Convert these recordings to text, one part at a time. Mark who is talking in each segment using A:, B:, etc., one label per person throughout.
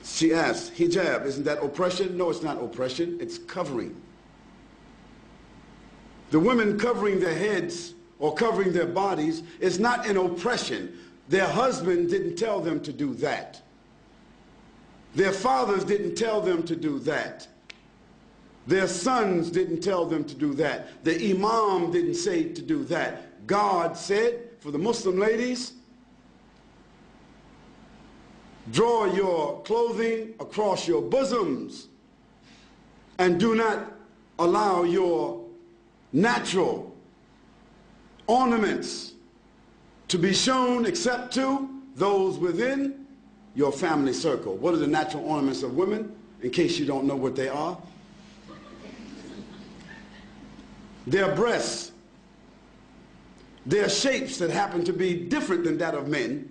A: She asked, hijab, isn't that oppression? No, it's not oppression, it's covering. The women covering their heads or covering their bodies is not an oppression. Their husband didn't tell them to do that. Their fathers didn't tell them to do that. Their sons didn't tell them to do that. The imam didn't say to do that. God said, for the Muslim ladies, draw your clothing across your bosoms and do not allow your natural ornaments to be shown except to those within your family circle. What are the natural ornaments of women, in case you don't know what they are? Their breasts, their shapes that happen to be different than that of men,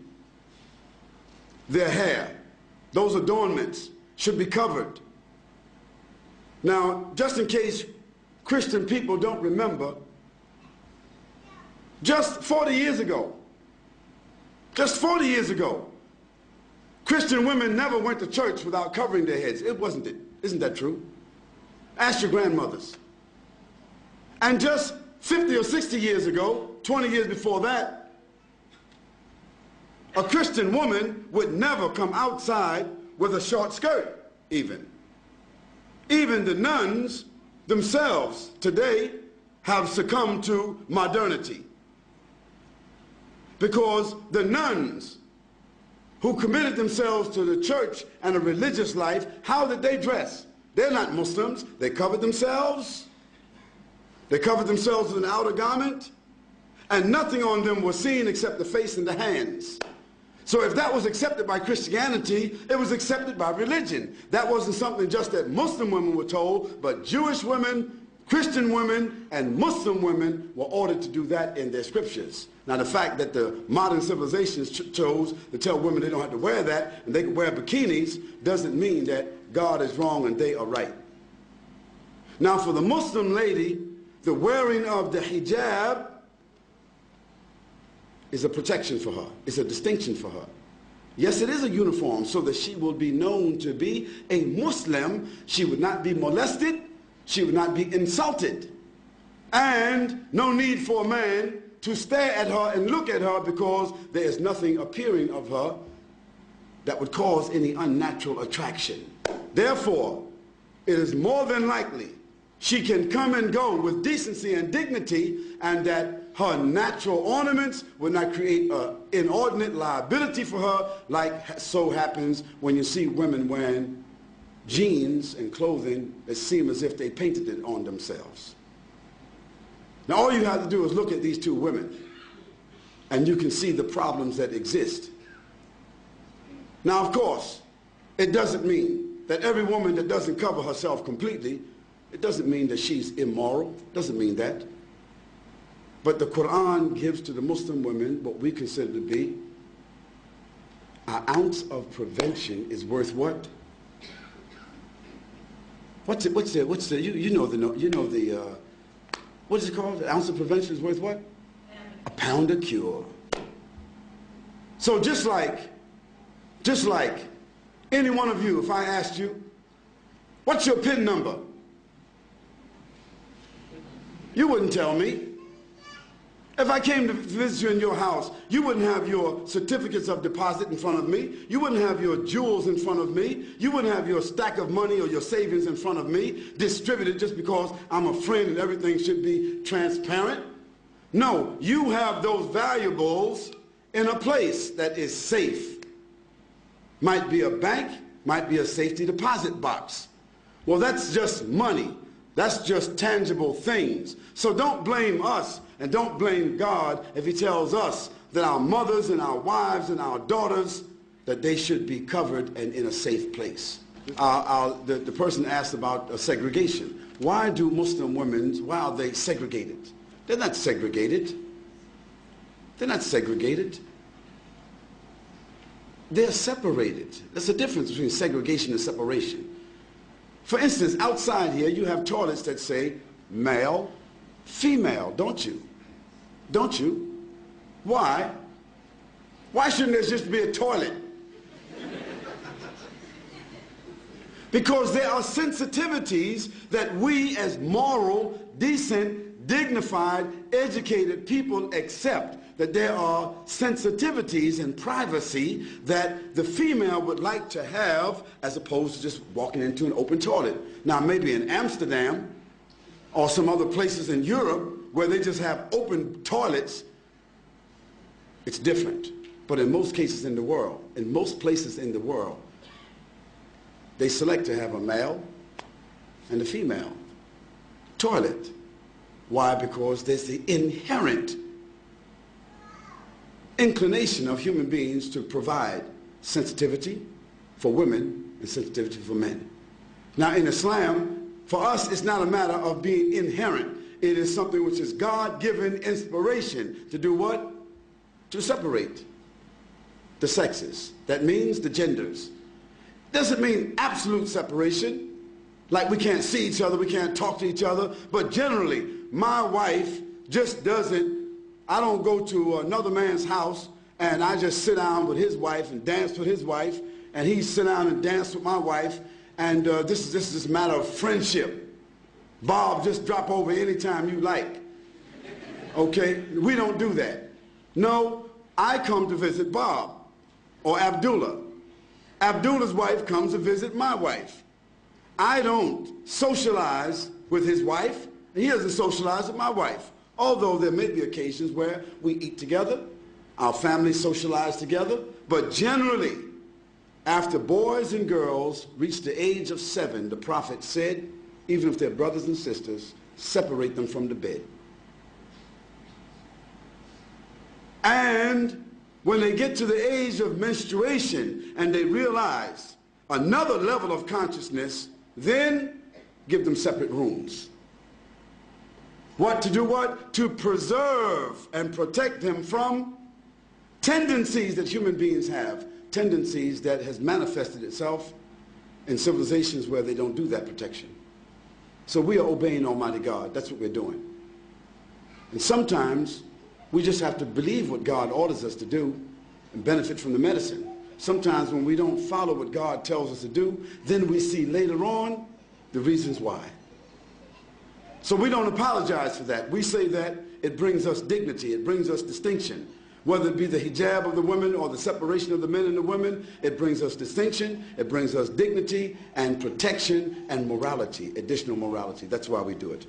A: their hair, those adornments should be covered. Now, just in case Christian people don't remember, just 40 years ago, Christian women never went to church without covering their heads. It wasn't it. Isn't that true? Ask your grandmothers. And just 50 or 60 years ago, 20 years before that, a Christian woman would never come outside with a short skirt, even. Even the nuns themselves today have succumbed to modernity. Because the nuns who committed themselves to the church and a religious life, how did they dress? They're not Muslims. They covered themselves. They covered themselves with an outer garment, and nothing on them was seen except the face and the hands. So if that was accepted by Christianity, it was accepted by religion. That wasn't something just that Muslim women were told, but Jewish women, Christian women, and Muslim women were ordered to do that in their scriptures. Now the fact that the modern civilizations chose to tell women they don't have to wear that and they can wear bikinis doesn't mean that God is wrong and they are right. Now for the Muslim lady, the wearing of the hijab is a protection for her. It's a distinction for her. Yes, it is a uniform so that she will be known to be a Muslim. She would not be molested. She would not be insulted. And no need for a man to stare at her and look at her because there is nothing appearing of her that would cause any unnatural attraction. Therefore, it is more than likely she can come and go with decency and dignity, and that her natural ornaments will not create an inordinate liability for her, like so happens when you see women wearing jeans and clothing that seem as if they painted it on themselves. Now all you have to do is look at these two women and you can see the problems that exist. Now of course, it doesn't mean that every woman that doesn't cover herself completely, it doesn't mean that she's immoral, it doesn't mean that. But the Quran gives to the Muslim women what we consider to be an ounce of prevention is worth what? What's it, you know the, what is it called? An ounce of prevention is worth what? A pound of cure. So just like any one of you, if I asked you, what's your PIN number? You wouldn't tell me. If I came to visit you in your house, you wouldn't have your certificates of deposit in front of me. You wouldn't have your jewels in front of me. You wouldn't have your stack of money or your savings in front of me, distributed just because I'm a friend and everything should be transparent. No, you have those valuables in a place that is safe. Might be a bank, might be a safety deposit box. Well, that's just money. That's just tangible things. So don't blame us and don't blame God if he tells us that our mothers and our wives and our daughters, that they should be covered and in a safe place. The person asked about segregation. Why do Muslim women, why are they segregated? They're not segregated. They're not segregated. They're separated. There's a difference between segregation and separation. For instance, outside here, you have toilets that say male, female, don't you? Don't you? Why? Why shouldn't there just be a toilet? Because there are sensitivities that we as moral, decent, dignified, educated people accept, that there are sensitivities and privacy that the female would like to have as opposed to just walking into an open toilet. Now maybe in Amsterdam or some other places in Europe where they just have open toilets, it's different. But in most cases in the world, in most places in the world, they select to have a male and a female toilet. Why? Because there's the inherent inclination of human beings to provide sensitivity for women and sensitivity for men. Now in Islam, for us, it's not a matter of being inherent. It is something which is God-given inspiration to do what? To separate the sexes. That means the genders. Doesn't mean absolute separation, like we can't see each other, we can't talk to each other, but generally, my wife just doesn't, I don't go to another man's house and I just sit down with his wife and dance with his wife, and he sit down and dance with my wife, and this is a matter of friendship. Bob, just drop over anytime you like. Okay? We don't do that. No, I come to visit Bob or Abdullah. Abdullah's wife comes to visit my wife. I don't socialize with his wife, and he doesn't socialize with my wife. Although there may be occasions where we eat together, our families socialize together, but generally, after boys and girls reach the age of 7, the Prophet said, even if they're brothers and sisters, separate them from the bed. And when they get to the age of menstruation and they realize another level of consciousness, then give them separate rooms. What to do what? To preserve and protect them from tendencies that human beings have, tendencies that has manifested itself in civilizations where they don't do that protection. So we are obeying Almighty God. That's what we're doing. And sometimes we just have to believe what God orders us to do and benefit from the medicine. Sometimes when we don't follow what God tells us to do, then we see later on the reasons why. So we don't apologize for that. We say that it brings us dignity, it brings us distinction. Whether it be the hijab of the women or the separation of the men and the women, it brings us distinction, it brings us dignity and protection and morality, additional morality. That's why we do it.